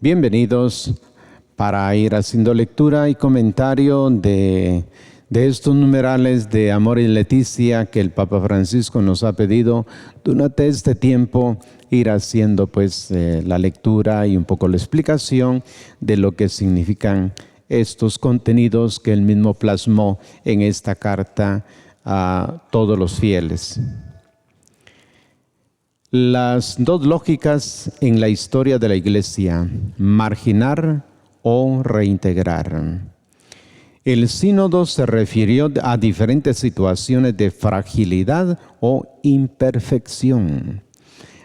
Bienvenidos para ir haciendo lectura y comentario de estos numerales de Amor y Leticia que el Papa Francisco nos ha pedido durante este tiempo ir haciendo la lectura y un poco la explicación de lo que significan estos contenidos que él mismo plasmó en esta carta a todos los fieles. Las dos lógicas en la historia de la Iglesia: marginar o reintegrar. El sínodo se refirió a diferentes situaciones de fragilidad o imperfección.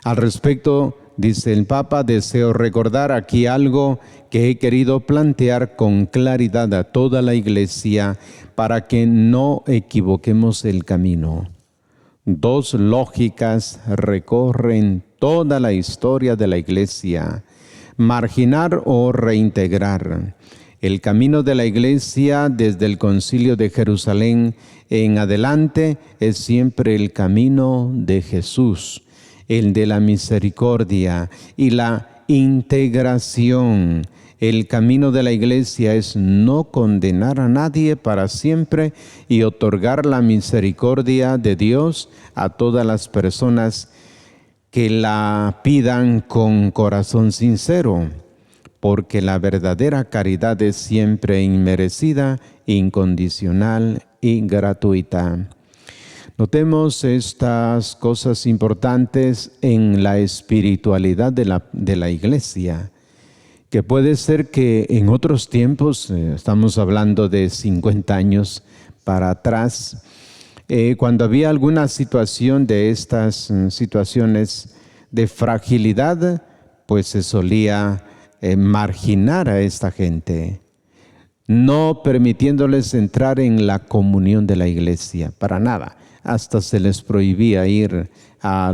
Al respecto, dice el Papa, deseo recordar aquí algo que he querido plantear con claridad a toda la Iglesia para que no equivoquemos el camino. Dos lógicas recorren toda la historia de la Iglesia: marginar o reintegrar. El camino de la Iglesia desde el Concilio de Jerusalén en adelante es siempre el camino de Jesús, el de la misericordia y la integración. El camino de la Iglesia es no condenar a nadie para siempre y otorgar la misericordia de Dios a todas las personas que la pidan con corazón sincero, porque la verdadera caridad es siempre inmerecida, incondicional y gratuita. Notemos estas cosas importantes en la espiritualidad de la Iglesia, que puede ser que en otros tiempos, estamos hablando de 50 años para atrás, cuando había alguna situación de estas situaciones de fragilidad, pues se solía marginar a esta gente, no permitiéndoles entrar en la comunión de la Iglesia, para nada. Hasta se les prohibía ir a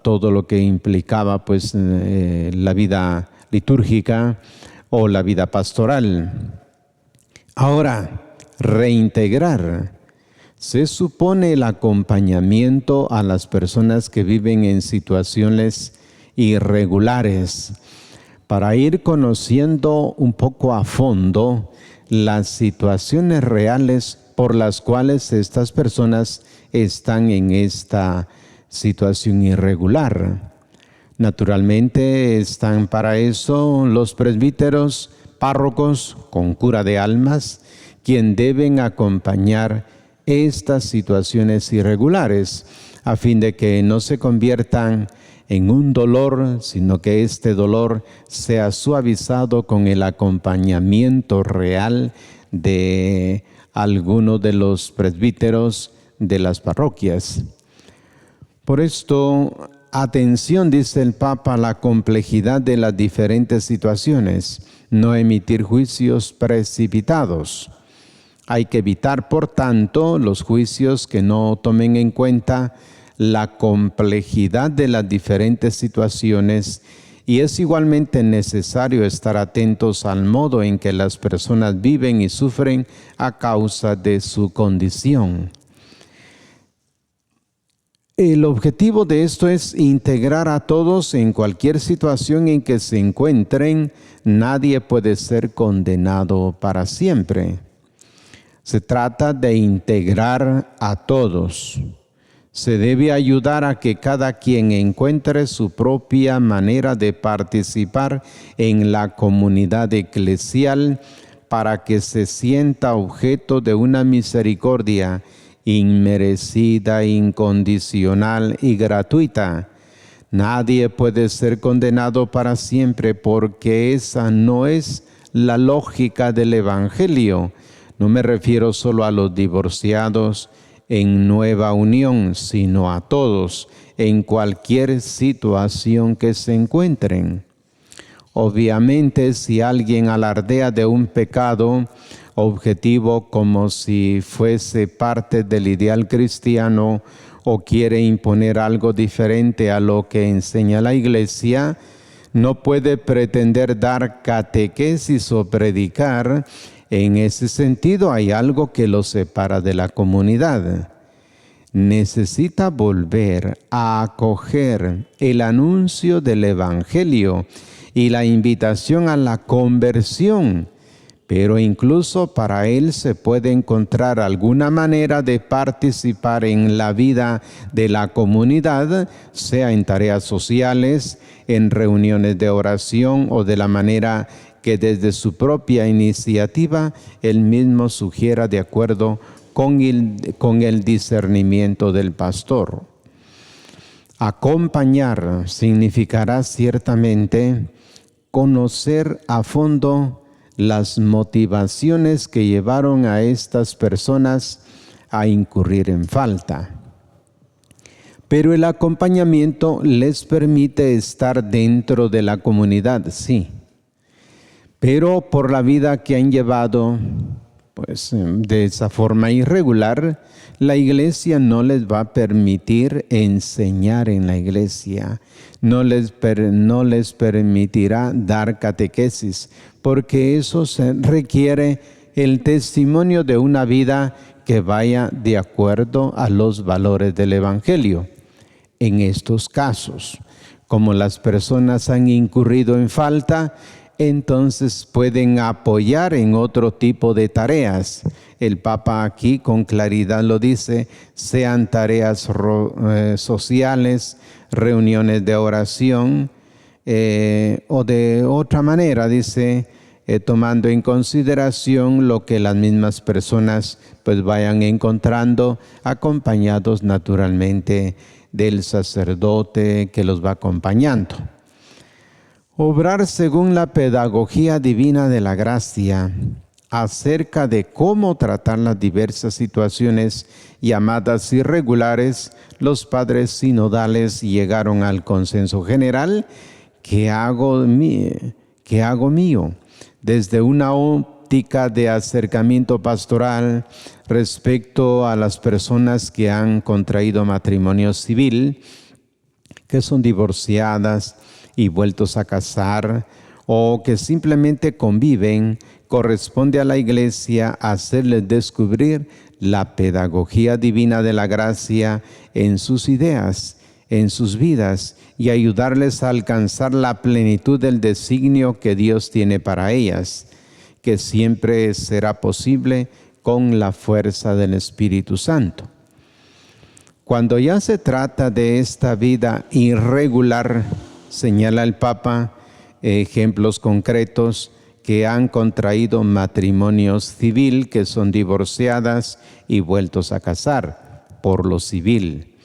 todo lo que implicaba la vida litúrgica o la vida pastoral. Ahora, reintegrar se supone el acompañamiento a las personas que viven en situaciones irregulares para ir conociendo un poco a fondo las situaciones reales por las cuales estas personas están en esta situación irregular. Naturalmente están para eso los presbíteros, párrocos con cura de almas, quien deben acompañar estas situaciones irregulares a fin de que no se conviertan en un dolor, sino que este dolor sea suavizado con el acompañamiento real de alguno de los presbíteros de las parroquias. Por esto, atención, dice el Papa, a la complejidad de las diferentes situaciones, no emitir juicios precipitados. Hay que evitar, por tanto, los juicios que no tomen en cuenta la complejidad de las diferentes situaciones, y es igualmente necesario estar atentos al modo en que las personas viven y sufren a causa de su condición. El objetivo de esto es integrar a todos en cualquier situación en que se encuentren. Nadie puede ser condenado para siempre. Se trata de integrar a todos. Se debe ayudar a que cada quien encuentre su propia manera de participar en la comunidad eclesial para que se sienta objeto de una misericordia inmerecida, incondicional y gratuita. Nadie puede ser condenado para siempre porque esa no es la lógica del Evangelio. No me refiero solo a los divorciados en nueva unión, sino a todos, en cualquier situación que se encuentren. Obviamente, si alguien alardea de un pecado objetivo como si fuese parte del ideal cristiano o quiere imponer algo diferente a lo que enseña la Iglesia, no puede pretender dar catequesis o predicar. En ese sentido, hay algo que lo separa de la comunidad. Necesita volver a acoger el anuncio del Evangelio y la invitación a la conversión. Pero incluso para él se puede encontrar alguna manera de participar en la vida de la comunidad, sea en tareas sociales, en reuniones de oración o de la manera que desde su propia iniciativa él mismo sugiera de acuerdo con el discernimiento del pastor. Acompañar significará ciertamente conocer a fondo las motivaciones que llevaron a estas personas a incurrir en falta. Pero el acompañamiento les permite estar dentro de la comunidad, sí. Pero por la vida que han llevado, pues de esa forma irregular, la iglesia no les va a permitir enseñar en la iglesia, no les permitirá dar catequesis, porque eso requiere el testimonio de una vida que vaya de acuerdo a los valores del Evangelio. En estos casos, como las personas han incurrido en falta, entonces pueden apoyar en otro tipo de tareas. El Papa aquí con claridad lo dice, sean tareas sociales, reuniones de oración, o de otra manera, dice, tomando en consideración lo que las mismas personas pues vayan encontrando, acompañados naturalmente del sacerdote que los va acompañando. Obrar según la pedagogía divina de la gracia acerca de cómo tratar las diversas situaciones llamadas irregulares, los padres sinodales llegaron al consenso general que hago mío, desde una óptica de acercamiento pastoral respecto a las personas que han contraído matrimonio civil, que son divorciadas y vueltos a casar, o que simplemente conviven. Corresponde a la Iglesia hacerles descubrir la pedagogía divina de la gracia en sus ideas, en sus vidas, y ayudarles a alcanzar la plenitud del designio que Dios tiene para ellas, que siempre será posible con la fuerza del Espíritu Santo. Cuando ya se trata de esta vida irregular, señala el Papa ejemplos concretos que han contraído matrimonios civil, que son divorciadas y vueltos a casar por lo civil.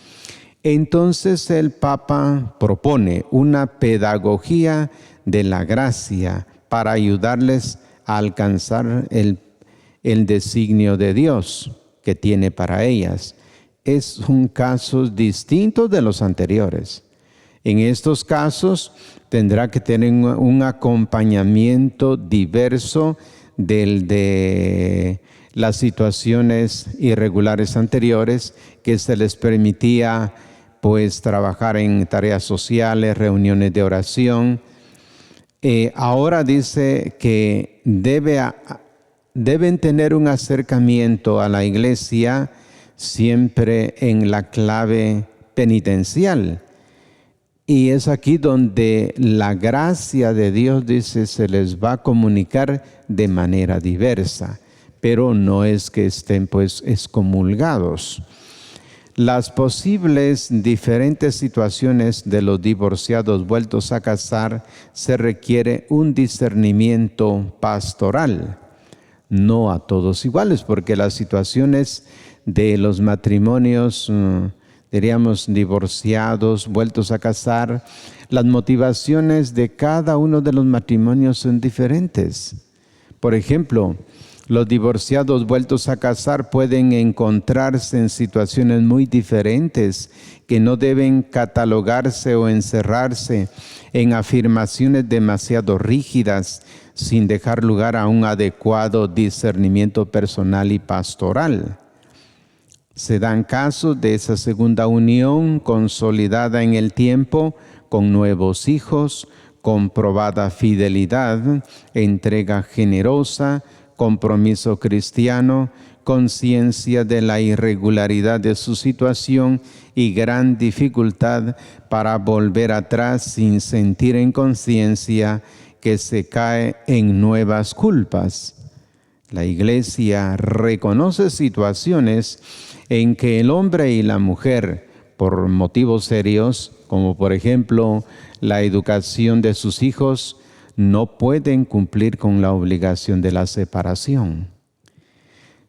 Entonces el Papa propone una pedagogía de la gracia para ayudarles a alcanzar el designio de Dios que tiene para ellas. Es un caso distinto de los anteriores. En estos casos tendrá que tener un acompañamiento diverso del de las situaciones irregulares anteriores, que se les permitía pues trabajar en tareas sociales, reuniones de oración. Ahora dice que deben tener un acercamiento a la iglesia siempre en la clave penitencial. Y es aquí donde la gracia de Dios, dice, se les va a comunicar de manera diversa, pero no es que estén pues excomulgados. Las posibles diferentes situaciones de los divorciados vueltos a casar se requiere un discernimiento pastoral, no a todos iguales, porque las situaciones de los matrimonios diríamos divorciados, vueltos a casar, las motivaciones de cada uno de los matrimonios son diferentes. Por ejemplo, los divorciados vueltos a casar pueden encontrarse en situaciones muy diferentes que no deben catalogarse o encerrarse en afirmaciones demasiado rígidas sin dejar lugar a un adecuado discernimiento personal y pastoral. Se dan casos de esa segunda unión consolidada en el tiempo, con nuevos hijos, comprobada fidelidad, entrega generosa, compromiso cristiano, conciencia de la irregularidad de su situación y gran dificultad para volver atrás sin sentir en conciencia que se cae en nuevas culpas. La Iglesia reconoce situaciones en que el hombre y la mujer, por motivos serios, como por ejemplo la educación de sus hijos, no pueden cumplir con la obligación de la separación.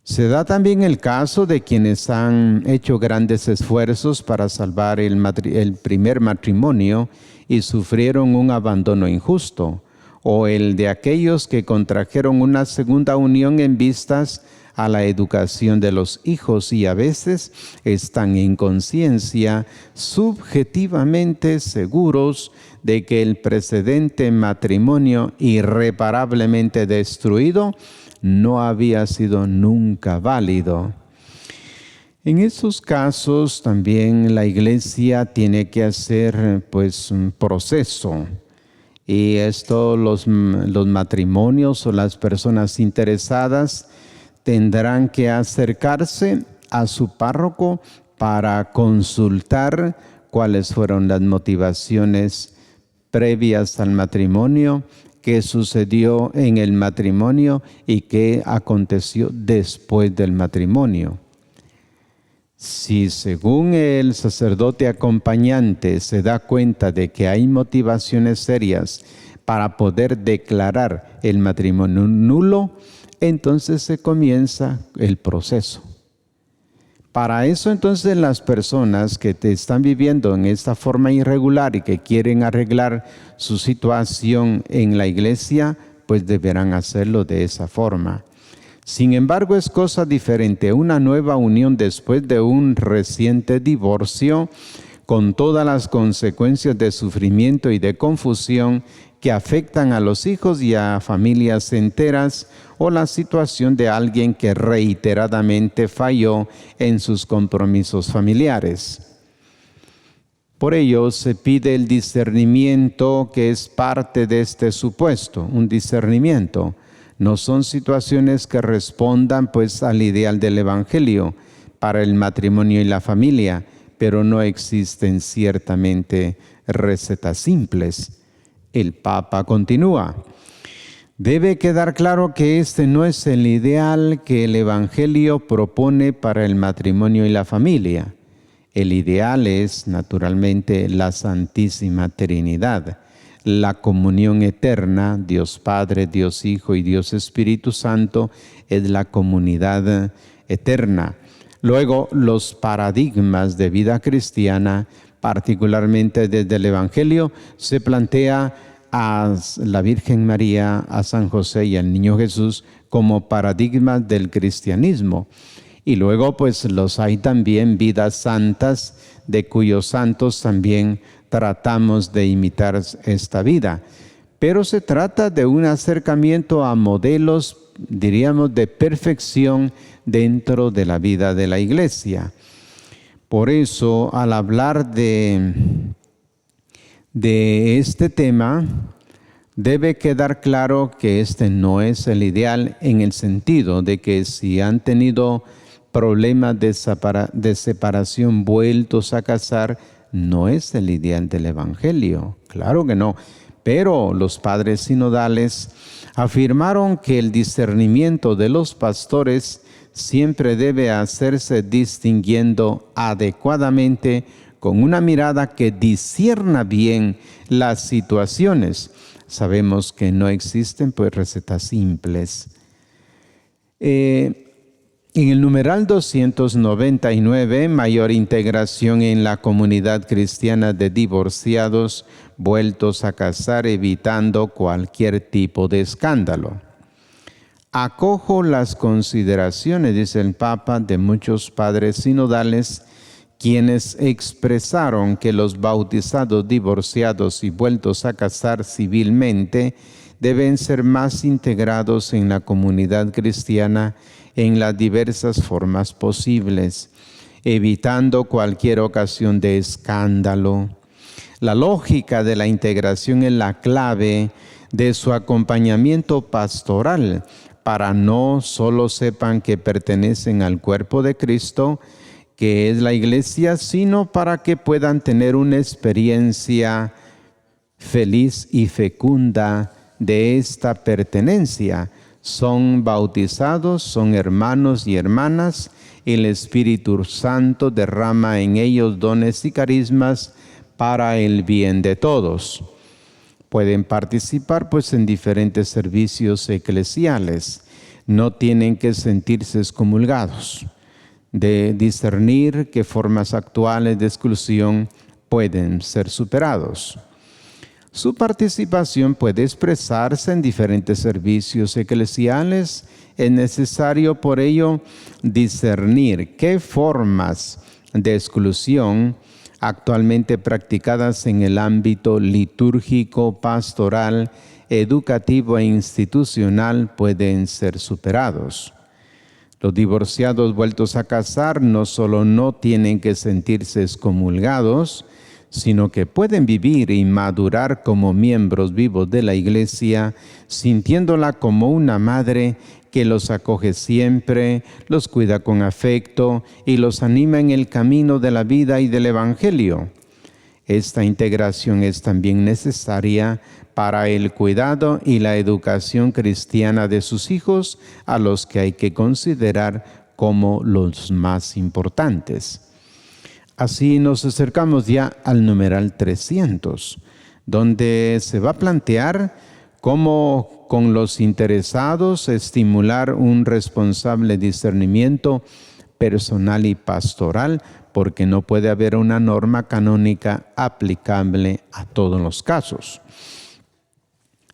Se da también el caso de quienes han hecho grandes esfuerzos para salvar el primer matrimonio y sufrieron un abandono injusto, o el de aquellos que contrajeron una segunda unión en vistas a la educación de los hijos y a veces están en conciencia subjetivamente seguros de que el precedente matrimonio irreparablemente destruido no había sido nunca válido. En esos casos también la Iglesia tiene que hacer un proceso. Y esto los matrimonios o las personas interesadas tendrán que acercarse a su párroco para consultar cuáles fueron las motivaciones previas al matrimonio, qué sucedió en el matrimonio y qué aconteció después del matrimonio. Si según el sacerdote acompañante se da cuenta de que hay motivaciones serias para poder declarar el matrimonio nulo, entonces se comienza el proceso. Para eso entonces las personas que están viviendo en esta forma irregular y que quieren arreglar su situación en la iglesia, pues deberán hacerlo de esa forma. Sin embargo, es cosa diferente una nueva unión después de un reciente divorcio, con todas las consecuencias de sufrimiento y de confusión que afectan a los hijos y a familias enteras, o la situación de alguien que reiteradamente falló en sus compromisos familiares. Por ello se pide el discernimiento, que es parte de este supuesto, un discernimiento. No son situaciones que respondan al ideal del Evangelio para el matrimonio y la familia, pero no existen ciertamente recetas simples. El Papa continúa: debe quedar claro que este no es el ideal que el Evangelio propone para el matrimonio y la familia. El ideal es, naturalmente, la Santísima Trinidad, la comunión eterna. Dios Padre, Dios Hijo y Dios Espíritu Santo es la comunidad eterna. Luego, los paradigmas de vida cristiana, particularmente desde el Evangelio, se plantea a la Virgen María, a San José y al Niño Jesús como paradigmas del cristianismo. Y luego los hay también vidas santas, de cuyos santos también tratamos de imitar esta vida. Pero se trata de un acercamiento a modelos, diríamos, de perfección dentro de la vida de la Iglesia. Por eso, al hablar de este tema, debe quedar claro que este no es el ideal, en el sentido de que si han tenido problemas de separación vueltos a casar, no es el ideal del Evangelio. Claro que no. Pero los padres sinodales afirmaron que el discernimiento de los pastores siempre debe hacerse distinguiendo adecuadamente, con una mirada que discierna bien las situaciones. Sabemos que no existen recetas simples. En el numeral 299, mayor integración en la comunidad cristiana de divorciados vueltos a casar, evitando cualquier tipo de escándalo. Acojo las consideraciones, dice el Papa, de muchos padres sinodales, quienes expresaron que los bautizados divorciados y vueltos a casar civilmente deben ser más integrados en la comunidad cristiana en las diversas formas posibles, evitando cualquier ocasión de escándalo. La lógica de la integración es la clave de su acompañamiento pastoral para no solo sepan que pertenecen al cuerpo de Cristo, que es la iglesia, sino para que puedan tener una experiencia feliz y fecunda de esta pertenencia. Son bautizados, son hermanos y hermanas, el Espíritu Santo derrama en ellos dones y carismas para el bien de todos. Pueden participar pues en diferentes servicios eclesiales. No tienen que sentirse excomulgados. De discernir qué formas actuales de exclusión pueden ser superados. Su participación puede expresarse en diferentes servicios eclesiales. Es necesario por ello discernir qué formas de exclusión actualmente practicadas en el ámbito litúrgico, pastoral, educativo e institucional pueden ser superados. Los divorciados vueltos a casar no solo no tienen que sentirse excomulgados, sino que pueden vivir y madurar como miembros vivos de la Iglesia, sintiéndola como una madre que los acoge siempre, los cuida con afecto y los anima en el camino de la vida y del Evangelio. Esta integración es también necesaria para el cuidado y la educación cristiana de sus hijos, a los que hay que considerar como los más importantes. Así nos acercamos ya al numeral 300, donde se va a plantear cómo con los interesados estimular un responsable discernimiento personal y pastoral, porque no puede haber una norma canónica aplicable a todos los casos.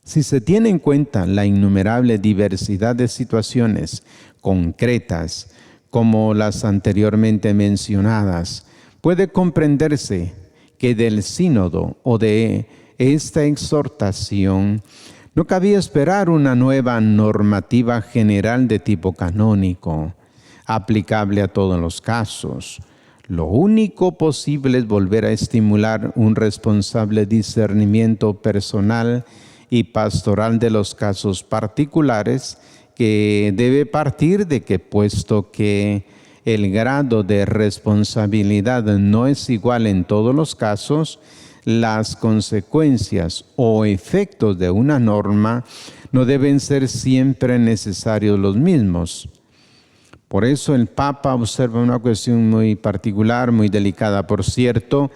Si se tiene en cuenta la innumerable diversidad de situaciones concretas, como las anteriormente mencionadas, puede comprenderse que del sínodo o de esta exhortación no cabía esperar una nueva normativa general de tipo canónico, aplicable a todos los casos. Lo único posible es volver a estimular un responsable discernimiento personal y pastoral de los casos particulares, que debe partir de que, puesto que el grado de responsabilidad no es igual en todos los casos, las consecuencias o efectos de una norma no deben ser siempre necesarios los mismos. Por eso el Papa observa una cuestión muy particular, muy delicada, por cierto,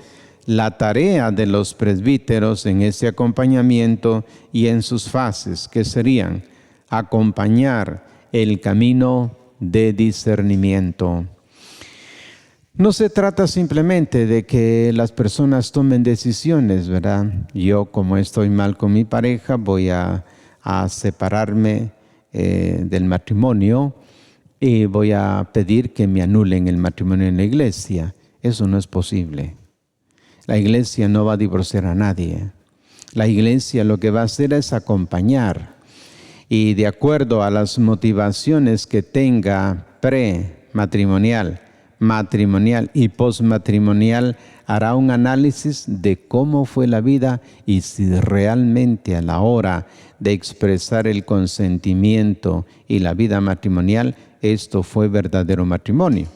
la tarea de los presbíteros en ese acompañamiento y en sus fases, que serían acompañar el camino de discernimiento. No se trata simplemente de que las personas tomen decisiones, ¿verdad? Yo, como estoy mal con mi pareja, voy a separarme del matrimonio y voy a pedir que me anulen el matrimonio en la iglesia. Eso no es posible. La iglesia no va a divorciar a nadie. La iglesia lo que va a hacer es acompañar, y de acuerdo a las motivaciones que tenga prematrimonial, matrimonial y postmatrimonial, hará un análisis de cómo fue la vida y si realmente a la hora de expresar el consentimiento y la vida matrimonial, esto fue verdadero matrimonio.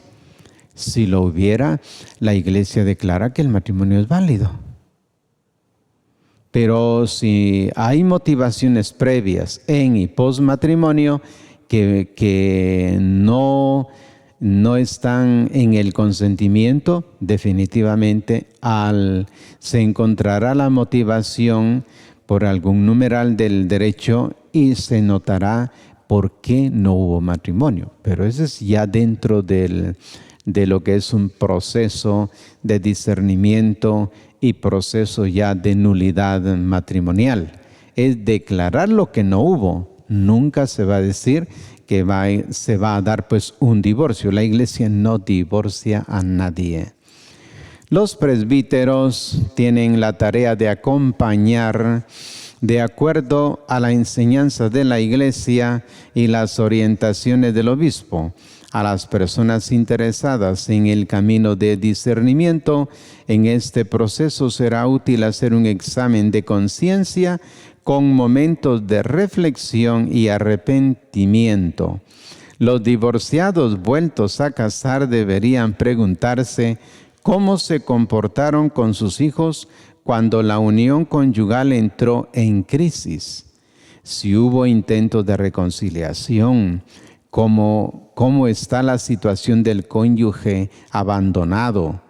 Si lo hubiera, la iglesia declara que el matrimonio es válido. Pero si hay motivaciones previas en y postmatrimonio que no están en el consentimiento, definitivamente se encontrará la motivación por algún numeral del derecho y se notará por qué no hubo matrimonio. Pero eso es ya dentro de lo que es un proceso de discernimiento y proceso ya de nulidad matrimonial. Es declarar lo que no hubo. Nunca se va a decir que se va a dar pues un divorcio. La iglesia no divorcia a nadie. Los presbíteros tienen la tarea de acompañar de acuerdo a la enseñanza de la iglesia y las orientaciones del obispo a las personas interesadas en el camino de discernimiento. En este proceso será útil hacer un examen de conciencia con momentos de reflexión y arrepentimiento. Los divorciados vueltos a casar deberían preguntarse cómo se comportaron con sus hijos cuando la unión conyugal entró en crisis. Si hubo intentos de reconciliación, cómo está la situación del cónyuge abandonado,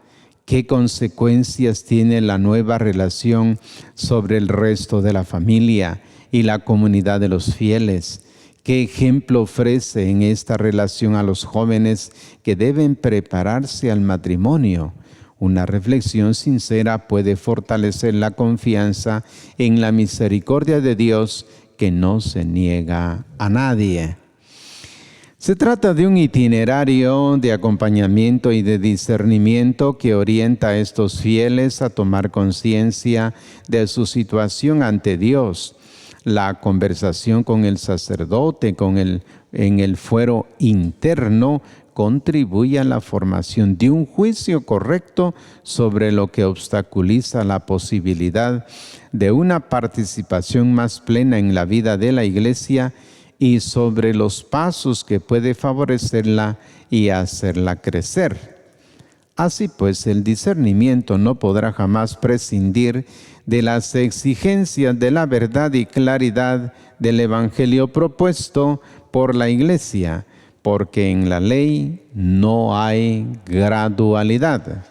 qué consecuencias tiene la nueva relación sobre el resto de la familia y la comunidad de los fieles. ¿Qué ejemplo ofrece en esta relación a los jóvenes que deben prepararse al matrimonio? Una reflexión sincera puede fortalecer la confianza en la misericordia de Dios que no se niega a nadie. Se trata de un itinerario de acompañamiento y de discernimiento que orienta a estos fieles a tomar conciencia de su situación ante Dios. La conversación con el sacerdote en el fuero interno contribuye a la formación de un juicio correcto sobre lo que obstaculiza la posibilidad de una participación más plena en la vida de la Iglesia y sobre los pasos que puede favorecerla y hacerla crecer. Así pues, el discernimiento no podrá jamás prescindir de las exigencias de la verdad y claridad del Evangelio propuesto por la Iglesia, porque en la ley no hay gradualidad.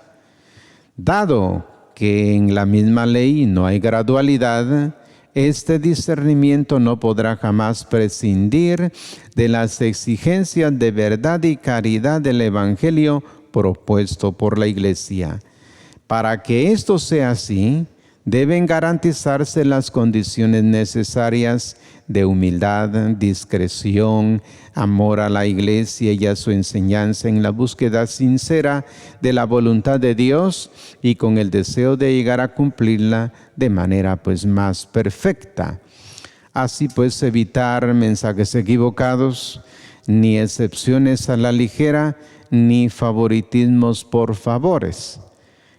Dado que en la misma ley no hay gradualidad, este discernimiento no podrá jamás prescindir de las exigencias de verdad y caridad del Evangelio propuesto por la Iglesia. Para que esto sea así, deben garantizarse las condiciones necesarias de humildad, discreción, amor a la Iglesia y a su enseñanza en la búsqueda sincera de la voluntad de Dios y con el deseo de llegar a cumplirla de manera más perfecta. Así pues, evitar mensajes equivocados, ni excepciones a la ligera, ni favoritismos por favores.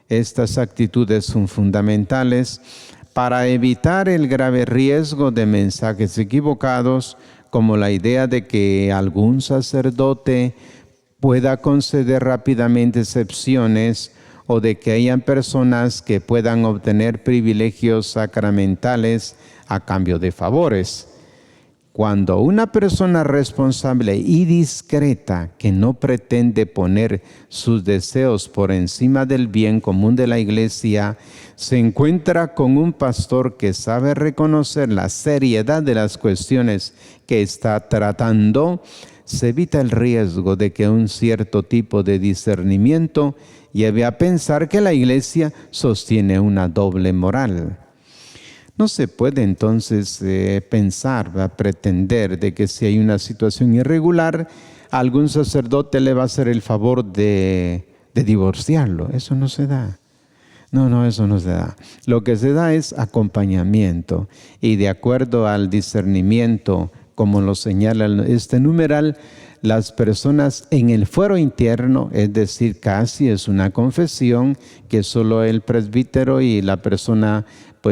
Estas actitudes son fundamentales para evitar el grave riesgo de mensajes equivocados, como la idea de que algún sacerdote pueda conceder rápidamente excepciones o de que hayan personas que puedan obtener privilegios sacramentales a cambio de favores. Cuando una persona responsable y discreta que no pretende poner sus deseos por encima del bien común de la Iglesia se encuentra con un pastor que sabe reconocer la seriedad de las cuestiones que está tratando, se evita el riesgo de que un cierto tipo de discernimiento lleve a pensar que la Iglesia sostiene una doble moral. No se puede entonces pretender de que si hay una situación irregular, algún sacerdote le va a hacer el favor de divorciarlo. Eso no se da. No, eso no se da. Lo que se da es acompañamiento y de acuerdo al discernimiento, como lo señala este numeral, las personas en el fuero interno, es decir, casi es una confesión que solo el presbítero y la persona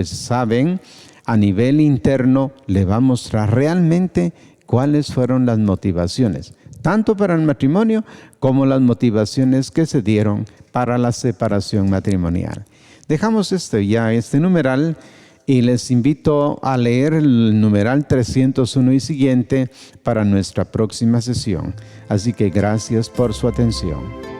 saben, a nivel interno le va a mostrar realmente cuáles fueron las motivaciones, tanto para el matrimonio como las motivaciones que se dieron para la separación matrimonial. Dejamos este numeral y les invito a leer el numeral 301 y siguiente para nuestra próxima sesión. Así que gracias por su atención.